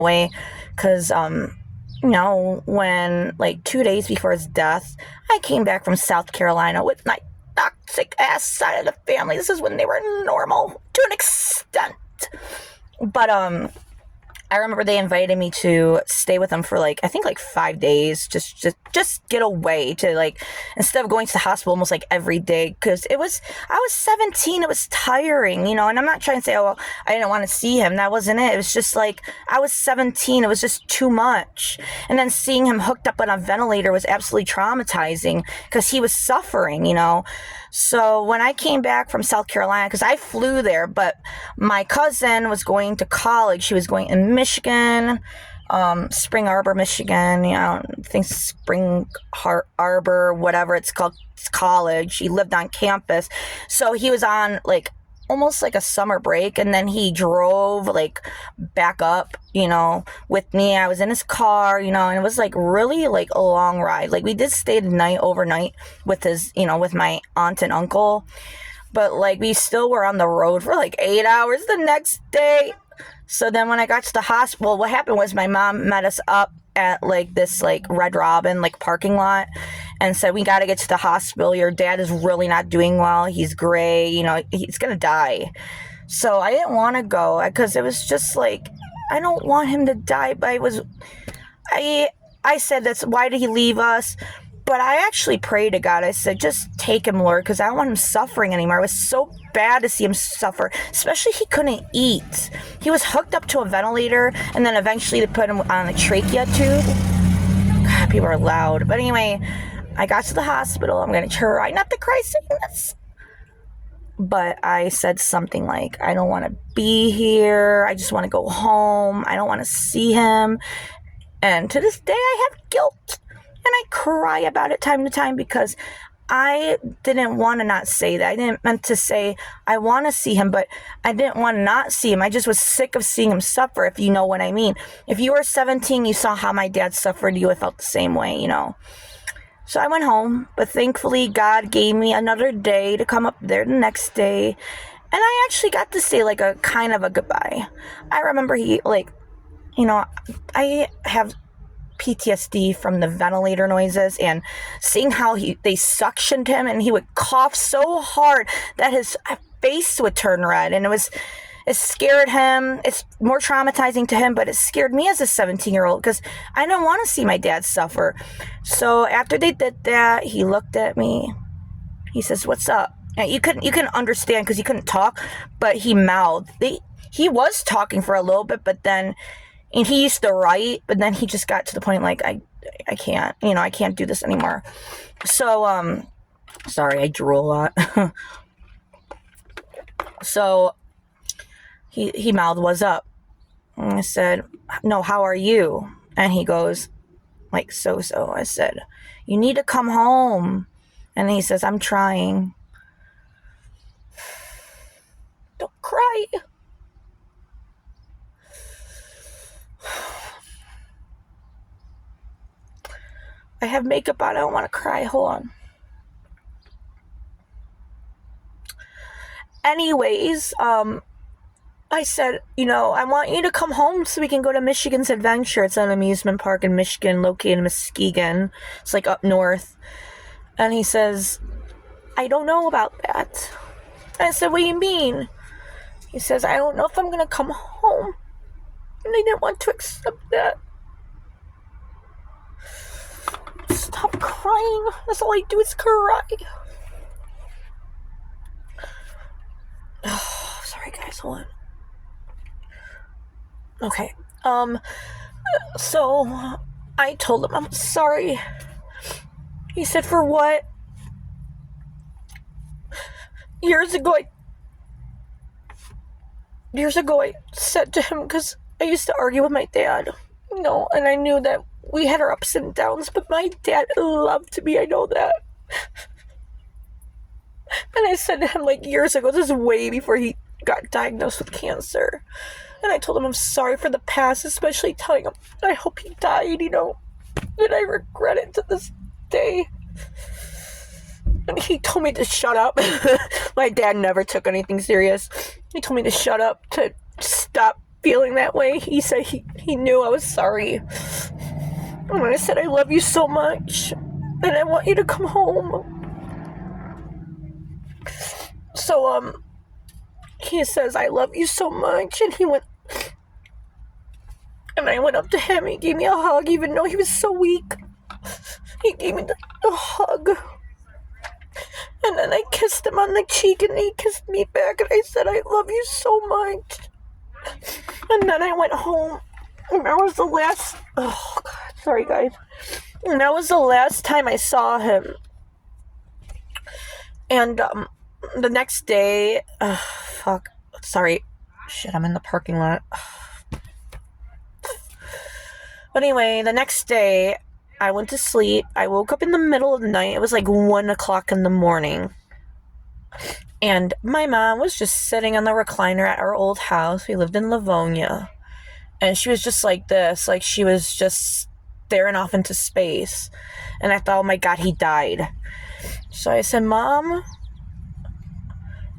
way, because when like 2 days before his death, I came back from South Carolina with my toxic ass side of the family. This is when they were normal to an extent. But I remember they invited me to stay with them for like, I think like 5 days, just get away to like, instead of going to the hospital almost like every day, because I was 17, it was tiring, and I'm not trying to say, oh, well, I didn't want to see him. That wasn't it. It was just like, I was 17, it was just too much. And then seeing him hooked up on a ventilator was absolutely traumatizing because he was suffering, So when I came back from South Carolina, because I flew there, but my cousin was going to college. She was going in Michigan, Spring Arbor, Michigan. I think Spring Arbor, whatever it's called, it's college. He lived on campus. So he was on like almost like a summer break, and then he drove like back up, with me. I was in his car, and it was like really like a long ride. Like we did stay the night overnight with his, with my aunt and uncle, but like we still were on the road for like 8 hours the next day. So then when I got to the hospital, what happened was my mom met us up at like this like Red Robin like parking lot and said, we got to get to the hospital. Your dad is really not doing well. He's gray, he's going to die. So I didn't want to go because it was just like, I don't want him to die. But I said, why did he leave us? But I actually prayed to God. I said, just take him, Lord, because I don't want him suffering anymore. It was so bad to see him suffer, especially he couldn't eat. He was hooked up to a ventilator, and then eventually they put him on a trachea tube. God, people are loud. But anyway, I got to the hospital. I'm going to try not to cry saying this. But I said something like, I don't want to be here. I just want to go home. I don't want to see him. And to this day, I have guilt. And I cry about it time to time because I didn't want to not say that. I didn't meant to say I want to see him, but I didn't want to not see him. I just was sick of seeing him suffer, if you know what I mean. If you were 17, you saw how my dad suffered, you would have felt the same way, So I went home, but thankfully God gave me another day to come up there the next day. And I actually got to say like a kind of a goodbye. I remember I have PTSD from the ventilator noises and seeing how they suctioned him and he would cough so hard that his face would turn red, and it scared him. It's more traumatizing to him, but it scared me as a 17-year-old because I didn't want to see my dad suffer. So after they did that, he looked at me. He says, "What's up?" And you couldn't understand because he couldn't talk, but he mouthed. He was talking for a little bit, but then. And he used to write, but then he just got to the point like, I can't, I can't do this anymore. So, sorry, I drool a lot. So, he mouthed, "What's up?" And I said, "No, how are you?" And he goes, like, so. I said, "You need to come home." And he says, "I'm trying." Don't cry. I have makeup on. I don't want to cry. Hold on. Anyways, I said, I want you to come home so we can go to Michigan's Adventure. It's an amusement park in Michigan, located in Muskegon. It's like up north. And he says, "I don't know about that." And I said, "What do you mean?" He says, "I don't know if I'm going to come home." And I didn't want to accept that. Stop crying. That's all I do is cry. Oh, sorry guys, hold on. Okay. So I told him I'm sorry. He said, "For what?" Years ago I said to him, because I used to argue with my dad, and I knew that we had our ups and downs, but my dad loved me, I know that. And I said to him like years ago, this is way before he got diagnosed with cancer, and I told him I'm sorry for the past, especially telling him I hope he died, and I regret it to this day. And he told me to shut up. My dad never took anything serious. He told me to shut up, to stop feeling that way, he said he knew I was sorry. And I said, I love you so much, and I want you to come home. So, he says, I love you so much, and I went up to him, he gave me a hug, even though he was so weak. He gave me a hug, and then I kissed him on the cheek, and he kissed me back, and I said, I love you so much. And then I went home, and that was the last, oh God, sorry guys, and that was the last time I saw him. And, the next day, sorry, shit, I'm in the parking lot. But anyway, the next day, I went to sleep. I woke up in the middle of the night. It was like 1 o'clock in the morning. And my mom was just sitting on the recliner at our old house. We lived in Livonia. And she was just like this. Like, she was just staring off into space. And I thought, oh my God, he died. So I said, Mom.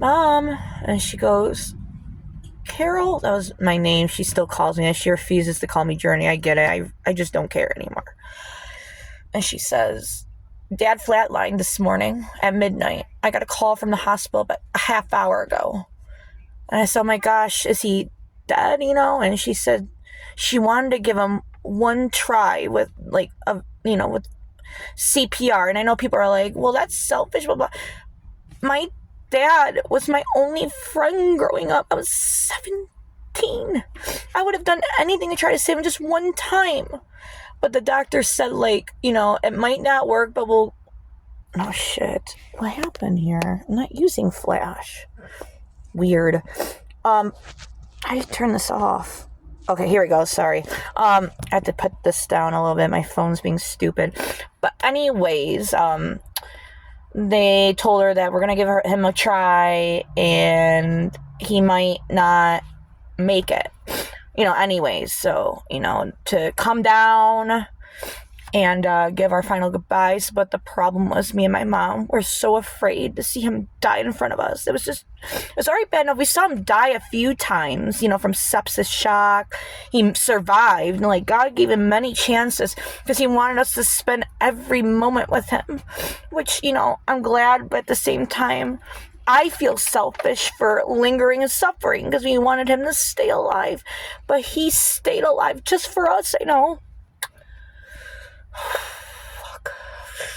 And she goes, Carol, that was my name. She still calls me. She refuses to call me Journey. I get it. I just don't care anymore. And she says, Dad flatlined this morning at midnight. I got a call from the hospital about a half hour ago. And I said, oh my gosh, is he dead, And she said she wanted to give him one try with, with CPR. And I know people are like, well, that's selfish, blah, blah. My dad was my only friend growing up. I was 17. I would have done anything to try to save him just one time. But the doctor said, it might not work, but we'll... Oh, shit. What happened here? I'm not using Flash. Weird. I turned this off. Okay, here we go. Sorry. I had to put this down a little bit. My phone's being stupid. But anyways, they told her that we're going to give him a try and he might not make it. Anyways, so, to come down and give our final goodbyes. But the problem was me and my mom were so afraid to see him die in front of us. It's already bad enough. We saw him die a few times, from sepsis shock. He survived. And, God gave him many chances because he wanted us to spend every moment with him, which, I'm glad. But at the same time, I feel selfish for lingering and suffering because we wanted him to stay alive. But he stayed alive just for us,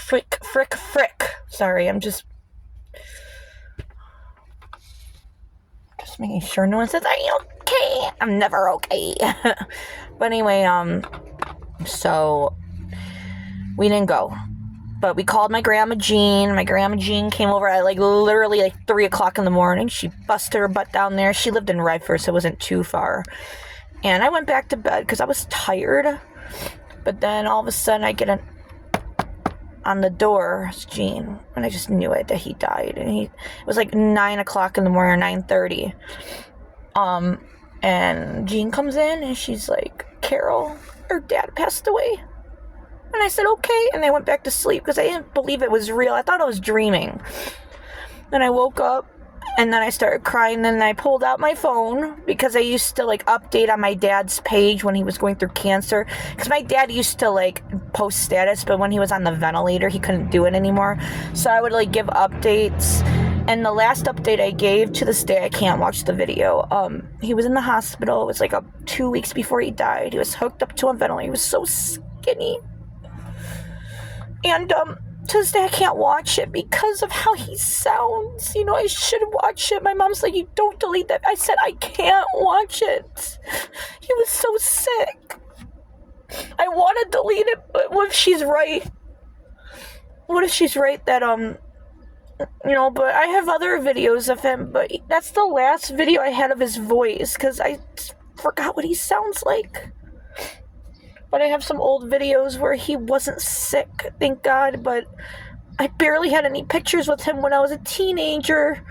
Frick. Sorry, I'm just making sure no one says, are you okay? I'm never okay. But anyway, so we didn't go. But we called my Grandma Jean. My Grandma Jean came over at literally 3 o'clock in the morning. She busted her butt down there. She lived in Redford, so it wasn't too far. And I went back to bed because I was tired. But then all of a sudden I get on the door, it's Jean, and I just knew it, that he died. And it was 9 o'clock in the morning, or 9:30. And Jean comes in and she's like, Carol, her dad passed away. And I said, okay. And I went back to sleep because I didn't believe it was real. I thought I was dreaming. Then I woke up and then I started crying. Then I pulled out my phone because I used to update on my dad's page when he was going through cancer. Because my dad used to post status, but when he was on the ventilator, he couldn't do it anymore. So I would give updates. And the last update I gave, to this day, I can't watch the video. He was in the hospital. It was 2 weeks before he died. He was hooked up to a ventilator. He was so skinny. And, to this day, I can't watch it because of how he sounds. I should watch it. My mom's like, you don't delete that. I said, I can't watch it. He was so sick. I want to delete it, but what if she's right? What if she's right that, but I have other videos of him, but that's the last video I had of his voice, because I forgot what he sounds like. But I have some old videos where he wasn't sick, thank God, but I barely had any pictures with him when I was a teenager,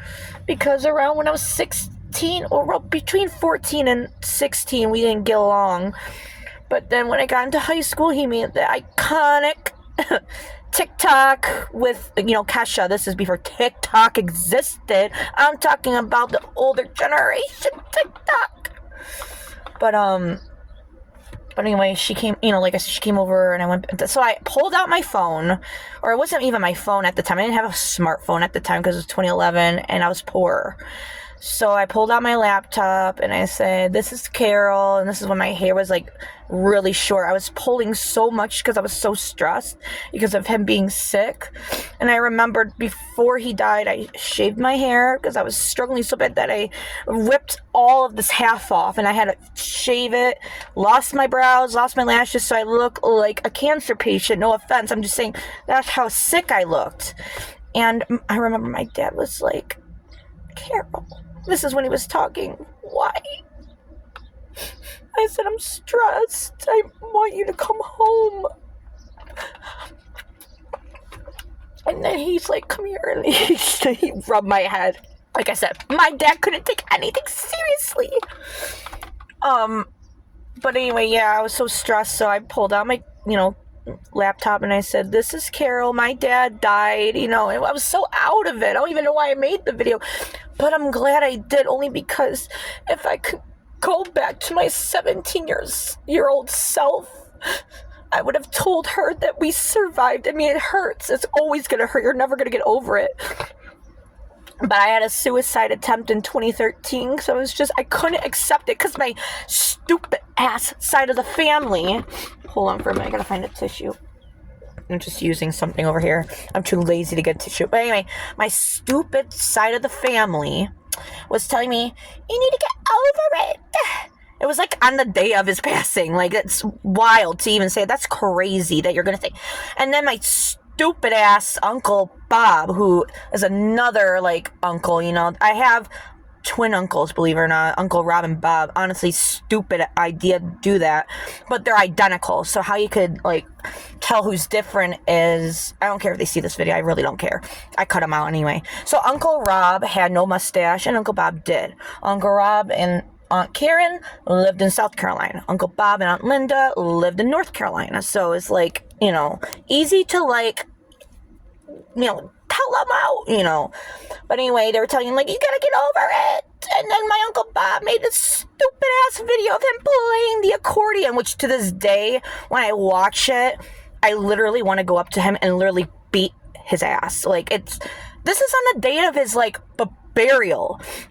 because around when I was 16, or between 14 and 16, we didn't get along. But then when I got into high school, he made the iconic TikTok with, Kesha. This is before TikTok existed. I'm talking about the older generation TikTok. But anyway, she came, like I said, she came over and I went, so I pulled out my phone, or it wasn't even my phone at the time. I didn't have a smartphone at the time because it was 2011 and I was poor. So I pulled out my laptop and I said, this is Carol. And this is when my hair was like really short. I was pulling so much because I was so stressed because of him being sick. And I remembered before he died, I shaved my hair because I was struggling so bad that I ripped all of this half off and I had to shave it, lost my brows, lost my lashes. So I look like a cancer patient. No offense. I'm just saying that's how sick I looked. And I remember my dad was like, Carol, this is when he was talking. Why? I said, I'm stressed. I want you to come home. And then he's like, come here. And he rubbed my head. Like I said, my dad couldn't take anything seriously. But anyway, yeah, I was so stressed. So I pulled out my, laptop and I said, this is Carol. My dad died, and I was so out of it. I don't even know why I made the video. But I'm glad I did, only because if I could go back to my 17-year-old self, I would have told her that we survived. I mean, it hurts. It's always going to hurt. You're never going to get over it. But I had a suicide attempt in 2013, so I couldn't accept it because my stupid ass side of the family. Hold on for a minute, I gotta find a tissue. I'm just using something over here. I'm too lazy to get tissue. But anyway, my stupid side of the family was telling me, you need to get over it. It was like on the day of his passing. Like, it's wild to even say. That's crazy that you're gonna think. And then my stupid ass Uncle Bob, who is another uncle, I have twin uncles, believe it or not, Uncle Rob and Bob. Honestly, stupid idea to do that, but they're identical. So how you could tell who's different is, I don't care if they see this video, I really don't care. I cut them out anyway. So Uncle Rob had no mustache and Uncle Bob did. Uncle Rob and Aunt Karen lived in South Carolina. Uncle Bob and Aunt Linda lived in North Carolina. So it's easy to tell them out, But anyway, they were telling him, you gotta get over it. And then my Uncle Bob made this stupid ass video of him playing the accordion, which to this day, when I watch it, I literally want to go up to him and literally beat his ass. This is on the date of his burial.